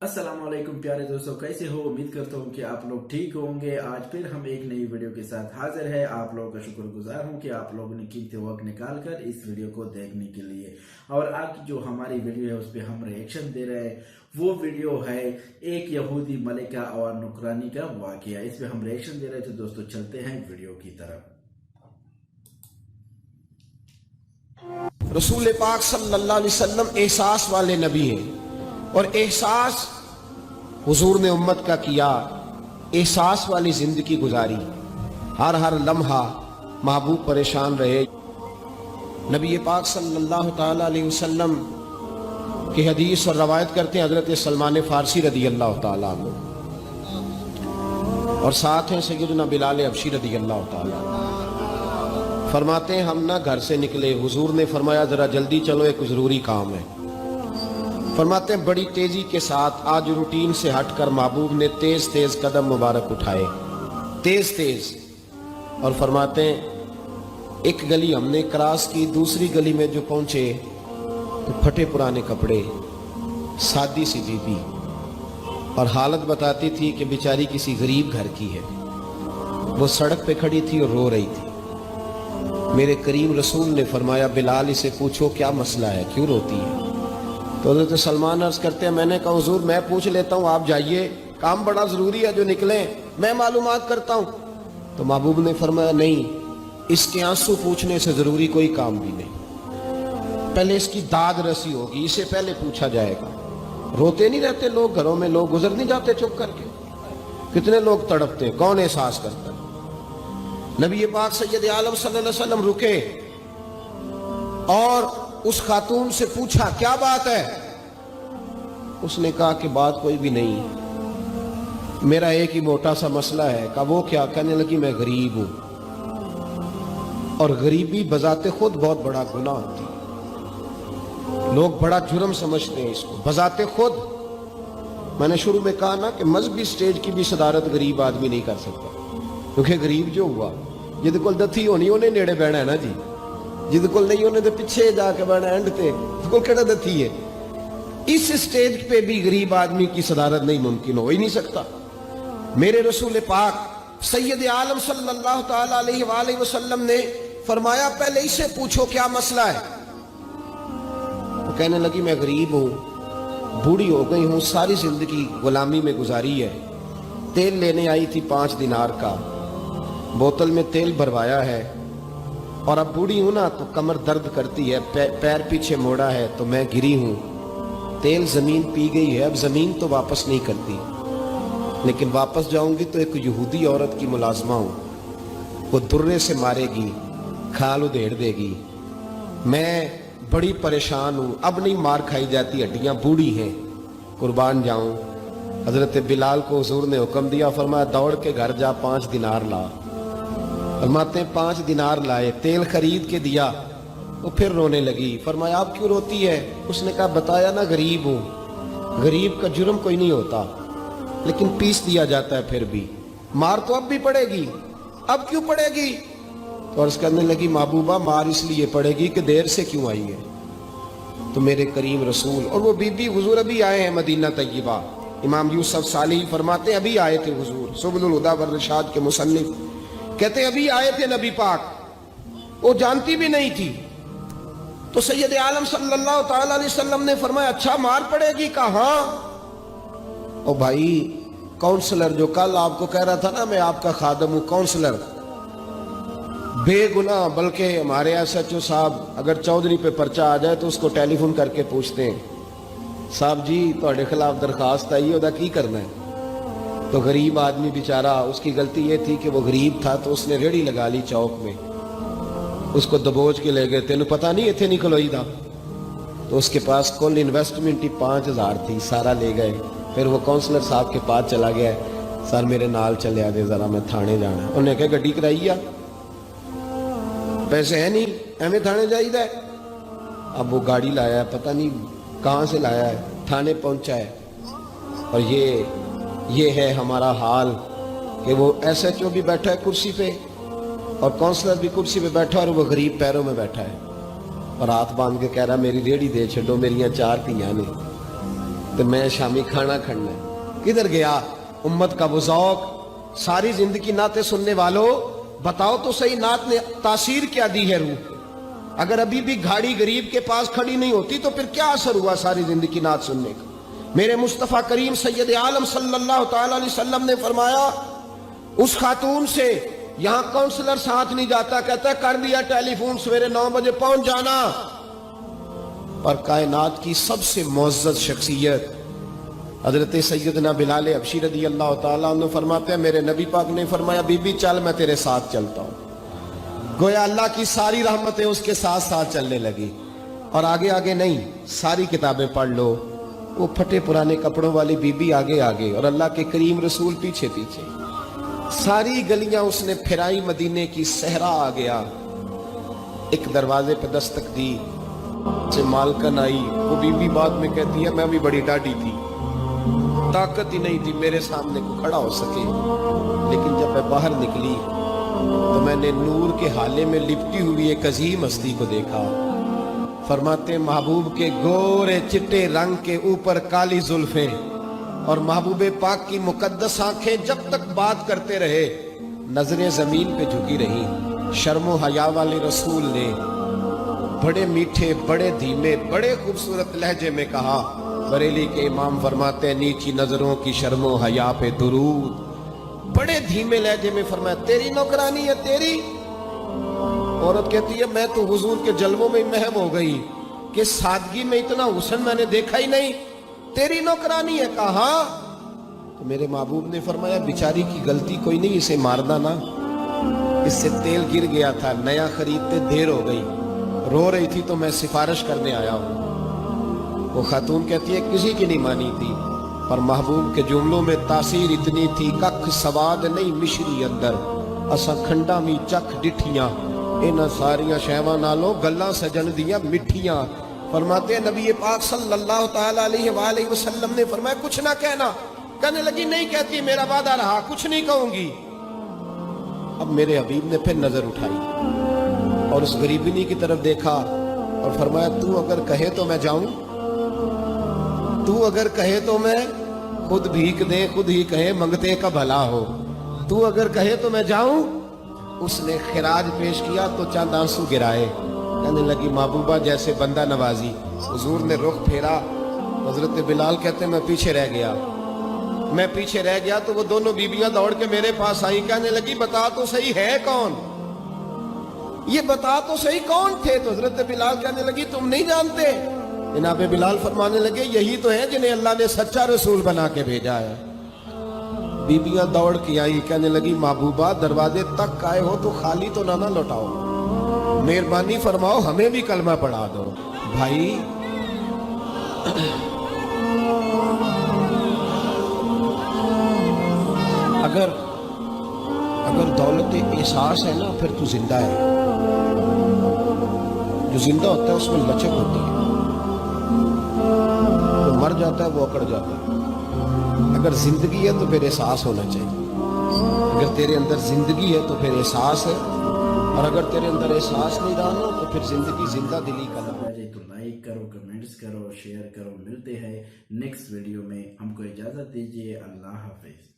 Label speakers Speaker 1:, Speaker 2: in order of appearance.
Speaker 1: अस्सलाम वालेकुम प्यारे दोस्तों, कैसे हो? उम्मीद करता हूँ कि आप लोग ठीक होंगे। आज फिर हम एक नई वीडियो के साथ हाजिर है। आप लोगों का शुक्रगुजार हूँ कि आप लोगों ने कीमती वक्त निकाल कर इस वीडियो को देखने के लिए। और आज की जो हमारी वीडियो है उस पर हम रिएक्शन दे रहे हैं। वो वीडियो है एक यहूदी मलिका और नुकरानी का वाकया। इस पर हम रिएक्शन दे रहे थे। दोस्तों चलते हैं वीडियो की तरफ।
Speaker 2: रसूल पाक सल्लल्लाहु अलैहि वसल्लम एहसास वाले नबी हैं और एहसास हुजूर ने उम्मत का किया। एहसास वाली जिंदगी गुजारी, हर लम्हा महबूब परेशान रहे। नबी पाक सल्लल्लाहु ताला अलैहि वसल्लम की हदीस और रवायत करते हैं हजरत सलमान फारसी रदी अल्लाह ताला अन्हु, और साथ हैं सैयदना बिलाल हबशी रदी अल्लाह ताला। फरमाते हैं हम ना घर से निकले, हुजूर ने फरमाया जरा जल्दी चलो, एक जरूरी काम है। फरमाते हैं बड़ी तेजी के साथ आज रूटीन से हटकर महबूब ने तेज तेज कदम मुबारक उठाए, तेज तेज। और फरमाते हैं एक गली हमने क्रॉस की, दूसरी गली में जो पहुंचे तो फटे पुराने कपड़े, सादी सी बीबी, और हालत बताती थी कि बेचारी किसी गरीब घर की है। वो सड़क पे खड़ी थी और रो रही थी। मेरे करीम रसूल ने फरमाया बिलाल इसे पूछो क्या मसला है, क्यों रोती है। तो हज़रत सलमान अर्ज करते हैं मैंने कहा हुजूर मैं पूछ लेता हूँ, आप जाइए, काम बड़ा ज़रूरी है जो निकले, मैं मालूमात करता हूँ। तो महबूब ने फरमाया नहीं, इसके आंसू पूछने से ज़रूरी कोई काम भी नहीं, पहले इसकी दाद रसी होगी, इसे पहले पूछा जाएगा। रोते नहीं रहते लोग घरों में, लोग गुजर नहीं जाते चुप करके, कितने लोग तड़पते हैं, कौन एहसास करता है। नबी पाक सैयद आलम सल्लल्लाहु अलैहि वसल्लम रुके और उस खातून से पूछा क्या बात है। उसने कहा कि बात कोई भी नहीं, मेरा एक ही मोटा सा मसला है। कहा वो क्या? कहने लगी मैं गरीब हूं, और गरीबी बजाते खुद बहुत बड़ा गुनाह होती है, लोग बड़ा जुर्म समझते हैं इसको बजाते खुद। मैंने शुरू में कहा ना कि मजहबी स्टेज की भी सदारत गरीब आदमी नहीं कर सकता, क्योंकि गरीब जो हुआ जिद कोल दथी होनी उन्हें नेड़े बहना है ना जी, जिद कोल नहीं उन्हें तो पिछे जाके बहना एंड ते कोल केड़ा दथी है। इस स्टेज पे भी गरीब आदमी की सदारत नहीं मुमकिन हो ही नहीं सकता। मेरे रसूल पाक सैयद आलम सल्लल्लाहु ताला अलैहि वसल्लम ने फरमाया पहले इसे पूछो क्या मसला है। वो कहने लगी मैं गरीब हूं, बूढ़ी हो गई हूं, सारी जिंदगी गुलामी में गुजारी है। तेल लेने आई थी 5 दिनार का, बोतल में तेल भरवाया है, और अब बूढ़ी हूं ना तो कमर दर्द करती है, पैर पीछे मोड़ा है तो मैं गिरी हूं, तेल जमीन पी गई है, अब जमीन तो वापस नहीं करती, लेकिन वापस जाऊंगी तो एक यहूदी औरत की मुलाजमा हूं, वो दुर्रे से मारेगी, खाल उधेड़ देगी, मैं बड़ी परेशान हूं, अब नहीं मार खाई जाती, हड्डियां बूढ़ी हैं, कुर्बान जाऊं। हजरत बिलाल को हुजूर ने हुक्म दिया, फरमाया दौड़ के घर जा 5 दिनार ला। फरमाते हैं 5 दिनार लाए, तेल खरीद के दिया, वो फिर रोने लगी। फरमाया आप क्यों रोती है? उसने कहा बताया ना गरीब हूं, गरीब का जुर्म कोई नहीं होता, लेकिन पीस दिया जाता है, फिर भी मार तो अब भी पड़ेगी, अब क्यों पड़ेगी? तो अर्ज करने लगी महबूबा मार इसलिए पड़ेगी कि देर से क्यों आई है। तो मेरे करीम रसूल और वो बीबी हुजूर अभी आए हैं मदीना तय्यबा। इमाम यूसुफ साली फरमाते अभी आए थे हुजूर, सुबुल हुदा वर रिशाद के मुसन्निफ कहते अभी आए थे नबी पाक, वो जानती भी नहीं थी। तो सैयद आलम सल्लल्लाहु ताला अलैहि वसल्लम ने फरमाया अच्छा मार पड़ेगी? कहा हाँ। ओ भाई काउंसलर जो कल आपको कह रहा था ना मैं आपका खादम हूं, काउंसलर बेगुनाह, बल्कि हमारे SHO साहब अगर चौधरी पे पर्चा आ जाए तो उसको टेलीफोन करके पूछते हैं साहब जी ਤੁਹਾਡੇ खिलाफ दरखास्त आई, ਉਹਦਾ की करना है। तो गरीब आदमी बेचारा, उसकी गलती ये थी कि वो गरीब था, तो उसने रेड़ी लगा ली चौक में, उसको दबोच के ले गए, तेन पता नहीं इतने नहीं खलोई था। तो उसके पास कुल इन्वेस्टमेंट ही 5000 थी, सारा ले गए। फिर वो काउंसलर साहब के पास चला गया, सर मेरे नाल चले आदे जरा, मैं थाने जाना। उन्हें कहा गड्डी कराई आ, पैसे है नहीं, एवं थाने जाइदा। अब वो गाड़ी लाया है, पता नहीं कहाँ से लाया है, थाने पहुंचा है, और ये है हमारा हाल कि वो SHO भी बैठा है कुर्सी पे और काउंसलर भी कुर्सी पे बैठा है, और वो गरीब पैरों में बैठा है। और हाथ बांध के कह रहा मेरी रेड़ी दे छो, मेरिया 4 ਧੀਆਂ ने। तो मैं शामी खाना खड़ना है। किधर गया उम्मत का वो ज़ौक? सारी जिंदगी नाते सुनने वालों, बताओ तो सही नात ने तासीर क्या दी है रूह? अगर अभी भी घाड़ी गरीब के पास खड़ी नहीं होती तो फिर क्या असर हुआ सारी जिंदगी नात सुनने का? मेरे मुस्तफ़ा करीम सैयद आलम सल्लल्लाहु ताला अलैहि वसल्लम ने फरमाया, उस खातून से यहां काउंसलर साथ नहीं जाता, कहता है कर दिया टेलीफोन, सवेरे 9 बजे पहुंच जाना। पर कायनात की सबसे मुअज़्ज़ज़ शख्सियत हजरत सैयदना बिलाल हबशी रदी अल्लाह ताला अन्हु फरमाते हैं, मेरे नबी पाक ने फरमाया, बीबी चल मैं तेरे साथ चलता हूं। गोया अल्लाह की सारी रहमतें उसके साथ साथ चलने लगी। और आगे आगे नहीं, सारी किताबें पढ़ लो, वो फटे पुराने कपड़ों वाली बीबी आगे आगे और अल्लाह के करीम रसूल पीछे पीछे। सारी गलियां उसने फिराई, मदीने की सहरा आ गया। एक दरवाजे पे दस्तक दी, से मालकन आई। वो बीबी बाद में कहती है, मैं भी बड़ी डाढ़ी थी, ताकत ही नहीं थी मेरे सामने को खड़ा हो सके, लेकिन जब मैं बाहर निकली तो मैंने नूर के हाले में लिपटी हुई एक अजीम हस्ती को देखा। फरमाते, महबूब के गोरे चिट्टे रंग के ऊपर काली जुल्फें और महबूबे पाक की मुकद्दस आंखें जब तक बात करते रहे नजरें जमीन पे झुकी रही। शर्मो हया वाले रसूल ने बड़े मीठे, बड़े धीमे, बड़े खूबसूरत लहजे में कहा। बरेली के इमाम फरमाते हैं, नीची नजरों की शर्मो हया पे दुरूद। बड़े धीमे लहजे में फरमाया, तेरी नौकरानी है तेरी। औरत कहती है, मैं तो हुजूर के जलवों में महव हो गई कि सादगी में इतना हुस्न मैंने देखा ही नहीं, तेरी नौकरानी है। कहा तो मेरे महबूब ने फरमाया, बेचारी की गलती कोई नहीं, इसे मारना ना, इससे तेल गिर गया था, नया खरीदते देर हो गई, रो रही थी तो मैं सिफारिश करने आया हूं। वो खातून कहती है, किसी की नहीं मानी थी, पर महबूब के जुमलों में तासीर इतनी थी, कख सवाद नहीं मिश्री अंदर, असा खंडा मी चख डिठियां, इन्हां सारियां शैवां नालों गल्लां सजन दियां मिठियां। फरमाते हैं, नबी पाक सल्लल्लाहु ताला अलैहि वसल्लम ने फरमाया, कुछ ना कहना। कहने लगी, नहीं कहती, मेरा वादा रहा, कुछ नहीं कहूंगी। अब मेरे हबीब ने फिर नजर उठाई और उस गरीबिनी की तरफ देखा और फरमाया, तू अगर कहे तो मैं जाऊं, तू अगर कहे तो मैं खुद भीख दे, खुद ही कहे मंगते का भला हो, तू अगर कहे तो मैं जाऊं। उसने खिराज पेश किया तो चंद आंसू गिराए। कहने लगी, महबूबा जैसे बंदा नवाजी। हुजूर ने रुख फेरा, हजरत बिलाल कहते मैं पीछे रह गया। मैं पीछे रह गया तो वो दोनों बीबियां दौड़ के मेरे पास आई। कहने लगी, बता तो सही है कौन, ये बता तो सही कौन थे? तो हजरत बिलाल कहने लगी, तुम नहीं जानते? जनाब बिलाल फरमाने लगे, यही तो है जिन्हें अल्लाह ने सच्चा रसूल बना के भेजा है। बीबियां दौड़ के आई, कहने लगी, महबूबा दरवाजे तक आए हो तो खाली तो ना लौटाओ, मेहरबानी फरमाओ हमें भी कलमा पढ़ा दो। भाई अगर दौलत एहसास है ना, फिर तू जिंदा है। जो जिंदा होता है उसमें लचक होती है, तो मर जाता है वो अकड़ जाता है। अगर जिंदगी है तो फिर एहसास होना चाहिए। अगर तेरे अंदर जिंदगी है तो फिर एहसास है, और अगर तेरे अंदर एहसास नहीं रहा ना तो फिर जिंदगी जिंदा दिली का नाम है।
Speaker 1: तो लाइक करो, कमेंट्स करो, शेयर करो। मिलते हैं नेक्स्ट वीडियो में। हमको इजाजत दीजिए। अल्लाह हाफिज।